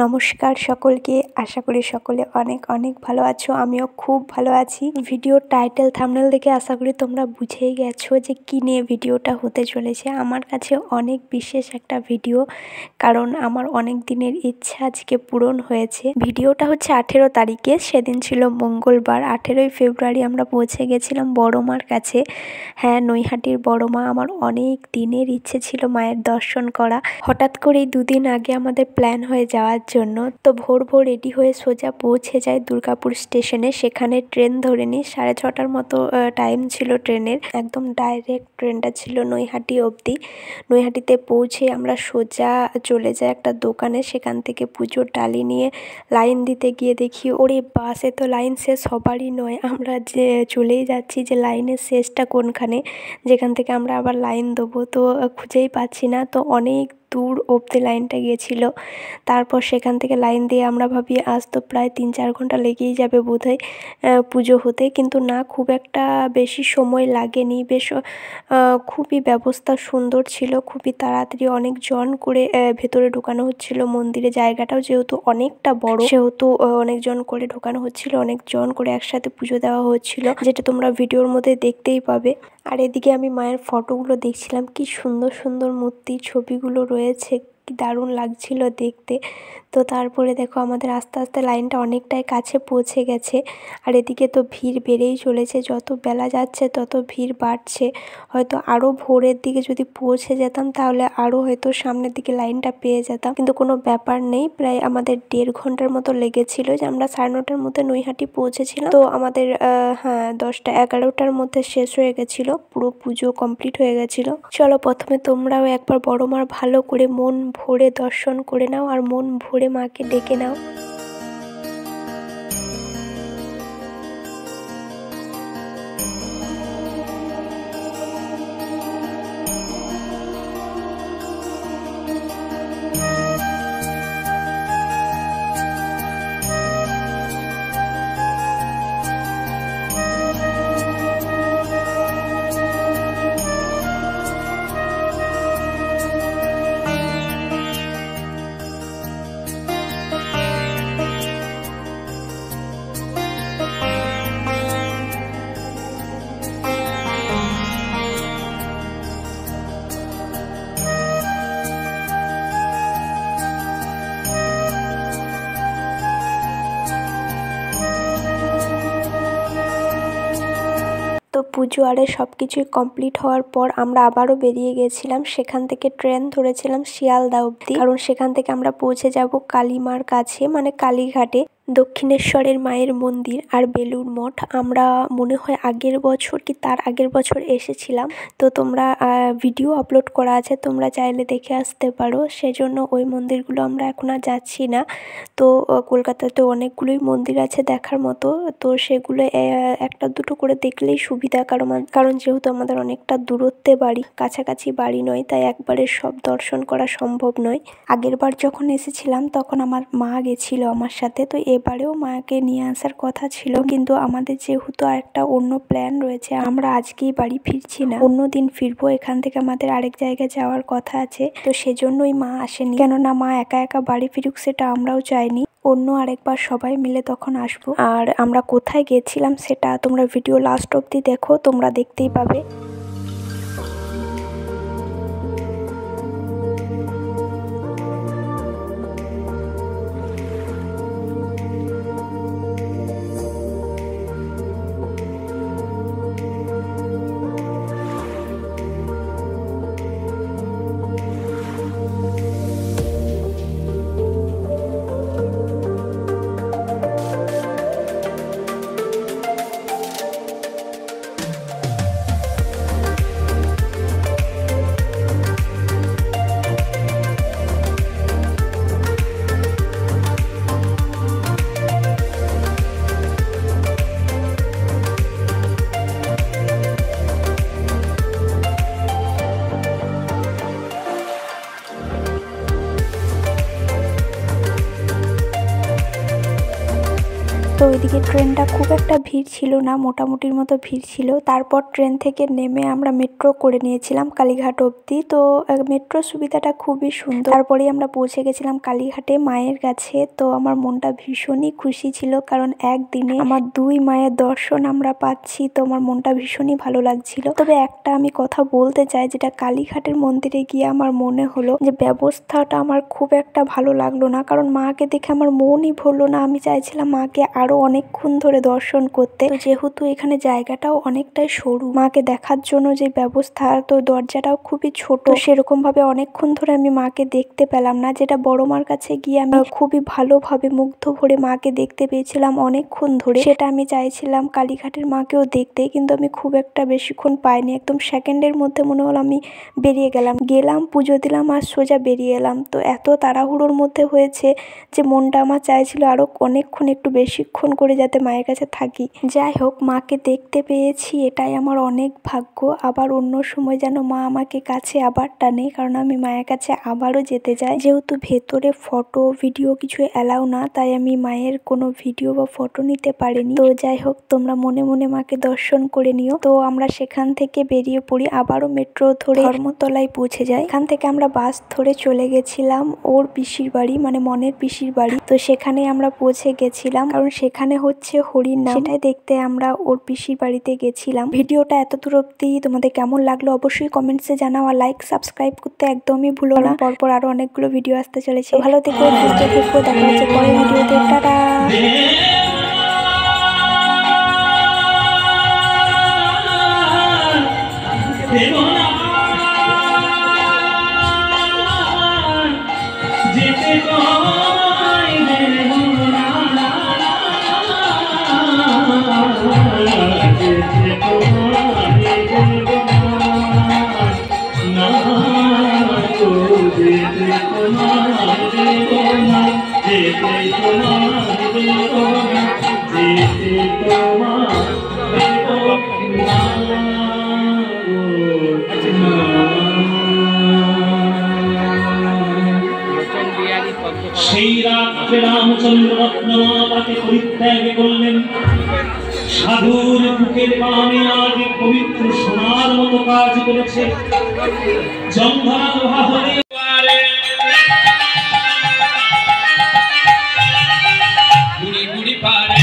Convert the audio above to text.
নমস্কার সকলকে, আশা করি সকলে অনেক অনেক ভালো আছো। আমিও খুব ভালো আছি। ভিডিওর টাইটেল থাম্বনেল দেখে আশা করি তোমরা বুঝেই গেছো যে কী নিয়ে ভিডিওটা হতে চলেছে। আমার কাছে অনেক বিশেষ একটা ভিডিও, কারণ আমার অনেক দিনের ইচ্ছা আজকে পূরণ হয়েছে। ভিডিওটা হচ্ছে 18 তারিখে, সেদিন ছিল মঙ্গলবার। 18ই ফেব্রুয়ারি আমরা পৌঁছে গেছিলাম বড় মার কাছে। হ্যাঁ, নৈহাটির বড় মা। আমার অনেক দিনের ইচ্ছে ছিল মায়ের দর্শন করা। হঠাৎ করেই দুদিন আগে আমাদের প্ল্যান হয়ে যাওয়ার জন্য। তো ভোর ভোর রেডি হয়ে সোজা পৌঁছে যায় দুর্গাপুর স্টেশনে। সেখানে ট্রেন ধরে নিই। 6:30টার মতো টাইম ছিল ট্রেনের। একদম ডাইরেক্ট ট্রেনটা ছিল নৈহাটি অবধি। নৈহাটিতে পৌঁছে আমরা সোজা চলে যাই একটা দোকানে। সেখান থেকে পুজোর ডালি নিয়ে লাইন দিতে গিয়ে দেখি ওরে বাসে তো লাইন শেষ হবারই নয়। আমরা যে চলেই যাচ্ছি যে লাইনের শেষটা কোনখানে, যেখান থেকে আমরা আবার লাইন দেবো, তো খুঁজেই পাচ্ছি না। তো অনেক দূর অবধি লাইনটা গিয়েছিল। তারপর সেখান থেকে লাইন দিয়ে আমরা ভাবি আজ তো প্রায় 3-4 ঘন্টা লেগেই যাবে বোধহয় পুজো হতে, কিন্তু না, খুব একটা বেশি সময় লাগেনি। বেশ খুবই ব্যবস্থা সুন্দর ছিল, খুবই তাড়াতাড়ি অনেক জন করে ভেতরে ঢোকানো হচ্ছিল মন্দিরে। জায়গাটাও যেহেতু অনেকটা বড়, সেহেতু অনেকজন করে ঢোকানো হচ্ছিল, অনেকজন করে একসাথে পুজো দেওয়া হচ্ছিল, যেটা তোমরা ভিডিওর মধ্যে দেখতেই পাবে। আর এদিকে আমি মায়ের ফটোগুলো দেখছিলাম, কি সুন্দর সুন্দর মূর্তি ছবিগুলো রয়েছে, কি দারুণ লাগছিল দেখতে। তো তারপরে দেখো আমাদের আস্তে আস্তে লাইনটা অনেকটাই কাছে পৌঁছে গেছে। আর এদিকে তো ভিড় বেড়েই চলেছে, যত বেলা যাচ্ছে তত ভিড় বাড়ছে। হয়তো আরও ভোরের দিকে যদি পৌঁছে যেতাম তাহলে আরও হয়তো সামনের দিকে লাইনটা পেয়ে যেতাম, কিন্তু কোনো ব্যাপার নেই। প্রায় আমাদের 1.5 ঘন্টার মতো লেগেছিল, যে আমরা 9:30টার মধ্যে নৈহাটি পৌঁছেছিলাম। তো আমাদের 10টা-11টার মধ্যে শেষ হয়ে গেছিলো, পুরো পুজো কমপ্লিট হয়ে গেছিলো। চলো প্রথমে তোমরাও একবার বড় মার ভালো করে মন ভরে দর্শন করে নাও, আর মন ভরে মাকে ডেকে নাও। তো পুজো আরে সব কিছুই কমপ্লিট হওয়ার পর আমরা আবারও বেরিয়ে গেছিলাম। সেখান থেকে ট্রেন ধরেছিলাম শিয়ালদা অবধি, কারণ সেখান থেকে আমরা পৌঁছে যাব কালীমার কাছে, মানে কালীঘাটে। দক্ষিণেশ্বরের মায়ের মন্দির আর বেলুড় মঠ। আমরা মনে হয় আগের বছর কি তার আগের বছর এসেছিলাম। তো তোমরা ভিডিও আপলোড করা আছে, তোমরা চাইলে দেখে আসতে পারো। সেজন্য ওই মন্দিরগুলো আমরা এখন আর যাচ্ছি না। তো কলকাতাতে অনেকগুলোই মন্দির আছে দেখার মতো, তো সেগুলো একটা দুটো করে দেখলেই সুবিধা, কারণ যেহেতু আমাদের অনেকটা দূরত্বে বাড়ি, কাছাকাছি বাড়ি নয়, তাই একবারে সব দর্শন করা সম্ভব নয়। আগের বার যখন এসেছিলাম তখন আমার মা গেছিল আমার সাথে, তো এবারেও মাকে নিয়ে আসার কথা ছিল, কিন্তু আমাদের যেহেতু একটা অন্য প্ল্যান রয়েছে, আমরা আজকেই বাড়ি ফিরছি না, অন্য দিন ফিরবো। এখান থেকে আমাদের আরেক জায়গায় যাওয়ার কথা আছে, তো সেজন্যই মা আসেনি। কেননা মা একা একা বাড়ি ফিরুক সেটা আমরাও চাইনি, অন্য আরেকবার সবাই মিলে তখন আসবো। আর আমরা কোথায় গেছিলাম সেটা তোমরা ভিডিও লাস্ট অবধি দেখো, তোমরা দেখতেই পাবে। তো ওইদিকে ট্রেনটা খুব একটা ভিড় ছিল না, মোটামুটির মতো ভিড় ছিল। তারপর ট্রেন থেকে নেমে আমরা মেট্রো করে নিয়েছিলাম কালীঘাট অবধি। তো মেট্রো সুবিধাটা খুবই সুন্দর। তারপরেই আমরা পৌঁছে গেছিলাম কালীঘাটে মায়ের কাছে। তো আমার মনটা ভীষণই খুশি ছিল, কারণ একদিনে আমার 2 মায়ের দর্শন আমরা পাচ্ছি। তো আমার মনটা ভীষণই ভালো লাগছিল। তবে একটা আমি কথা বলতে চাই, যেটা কালীঘাটের মন্দিরে গিয়ে আমার মনে হলো যে ব্যবস্থাটা আমার খুব একটা ভালো লাগলো না, কারণ মাকে দেখে আমার মনই ভরলো না। আমি চাইছিলাম মাকে আরো অনেকক্ষণ ধরে দর্শন করতে। তো যেহেতু এখানে জায়গাটাও অনেকটাই সরু, মাকে দেখার জন্য যে ব্যবস্থা, তো দরজাটাও খুবই ছোট, সেরকম ভাবে অনেকক্ষণ ধরে আমি মাকে দেখতে পেলাম না। যেটা বড় মার কাছে গিয়ে আমি খুবই ভালোভাবে মুগ্ধ ভরে মাকে দেখতে পেয়েছিলাম অনেকক্ষণ ধরে, সেটা আমি চাইছিলাম কালীঘাটের মাকেও দেখতে, কিন্তু আমি খুব একটা বেশিক্ষণ পাইনি। একদম সেকেন্ডের মধ্যে মনে হলো আমি বেরিয়ে গেলাম, পুজো দিলাম আর সোজা বেরিয়ে এলাম। তো এত তাড়াহুড়োর মধ্যে হয়েছে যে মনটা আমার চাইছিল আরো অনেকক্ষণ, একটু বেশিক্ষণ করে যাতে মায়ের কাছে থাকি। যাই হোক, মাকে দেখতে পেয়েছি, এটাই আমার অনেক ভাগ্য। আবার অন্য সময় যেন মা আমাকে কাছে আবার টানে, কারণ আমি মায়ের কাছে আবারও যেতে চাই। যেহেতু ভেতরে ফটো ভিডিও কিছু অ্যালাউ না, তাই আমি মায়ের কোনো ভিডিও বা ফটো নিতে পারিনি। তো যাই হোক, তোমরা মনে মনে মাকে দর্শন করে নিও। তো আমরা সেখান থেকে বেরিয়ে পড়ি, আবারও মেট্রো ধরে ধর্মতলায় পৌঁছে যাই। এখান থেকে আমরা বাস ধরে চলে গেছিলাম ওর পিসির বাড়ি, মানে মনের পিসির বাড়ি। তো সেখানে আমরা পৌঁছে গেছিলাম, কারণ সেখানে হচ্ছে হরির নাম, সেটাই দেখতে আমরা ওর পিসির বাড়িতে গেছিলাম। ভিডিওটা এত দূর অব্দি তোমাদের কেমন লাগলো অবশ্যই কমেন্টসে জানাও, আর লাইক সাবস্ক্রাইব করতে একদমই ভুলো না। পরপর আরো অনেকগুলো ভিডিও আসতে চলেছে। ভালো থেকো, সুস্থ থেকো, দেখা হচ্ছে পরের ভিডিওতে। টাটা। সেই রাত্রে রামচন্দ্র রত্নমালাকে পরিত্যাগ করলেন। সাধুর বুকের বামে আজ পবিত্র সোনার মতো কাজ করেছে। জঙ্গল ভাবরে বুড়ি বুড়ি পারে